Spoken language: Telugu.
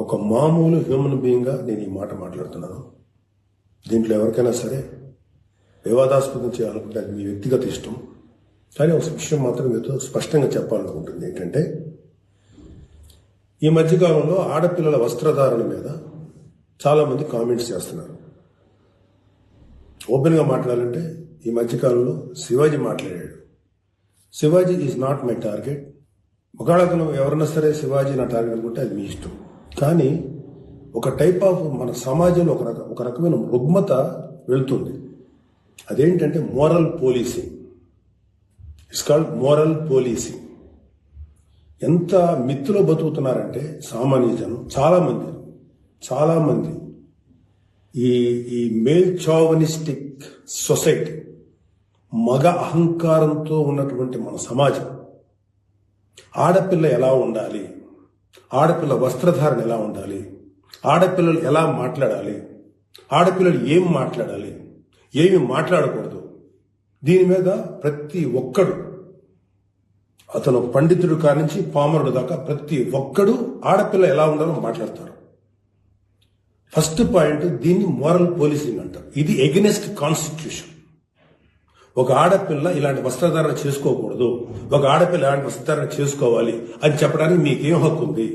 ఒక మామూలు హ్యూమన్ బీయింగ్గా నేను ఈ మాట మాట్లాడుతున్నాను. దీంట్లో ఎవరికైనా సరే వివాదాస్పదం చేయాలనుకుంటే అది మీ వ్యక్తిగత ఇష్టం. కానీ ఒక విషయం మాత్రం మీతో స్పష్టంగా చెప్పాలనుకుంటుంది ఏంటంటే, ఈ మధ్యకాలంలో ఆడపిల్లల వస్త్రధారణ మీద చాలామంది కామెంట్స్ చేస్తున్నారు. ఓపెన్గా మాట్లాడాలంటే ఈ మధ్యకాలంలో శివాజీ మాట్లాడాడు. Shivaji is not my target. ఒకవేళ ఎవరైనా సరే శివాజీ నా టార్గెట్ అనుకుంటే అది మీ ఇష్టం. కానీ ఒక టైప్ ఆఫ్ మన సమాజంలో ఒక రకమైన రుగ్మత వెళ్తుంది. అదేంటంటే moral policing. It's called moral policing. ఎంత మిత్తులో బతుకుతున్నారంటే సామాన్య జనం చాలామంది ఈ మేల్ చావనిస్టిక్ సొసైటీ, మగ అహంకారంతో ఉన్నటువంటి మన సమాజం, ఆడపిల్ల ఎలా ఉండాలి, ఆడపిల్ల వస్త్రధారణ ఎలా ఉండాలి, ఆడపిల్లలు ఎలా మాట్లాడాలి, ఆడపిల్లలు ఏం మాట్లాడాలి, ఏమి మాట్లాడకూడదు, దీని మీద ప్రతి ఒక్కడు, అతను పండితుడు కానించి పామరుడు దాకా ప్రతి ఒక్కడు ఆడపిల్ల ఎలా ఉండాలో మాట్లాడతారు. ఫస్ట్ పాయింట్, దీన్ని మోరల్ పోలీసింగ్ అంటారు. ఇది ఎగెనెస్ట్ కాన్స్టిట్యూషన్. ఒక ఆడపిల్ల ఇలాంటి వస్త్రధారణ చేసుకోకూడదు, ఒక ఆడపిల్ల ఇలాంటి వస్త్రధారణ చేసుకోవాలి అని చెప్పడానికి మీకేం హక్కు ఉంది?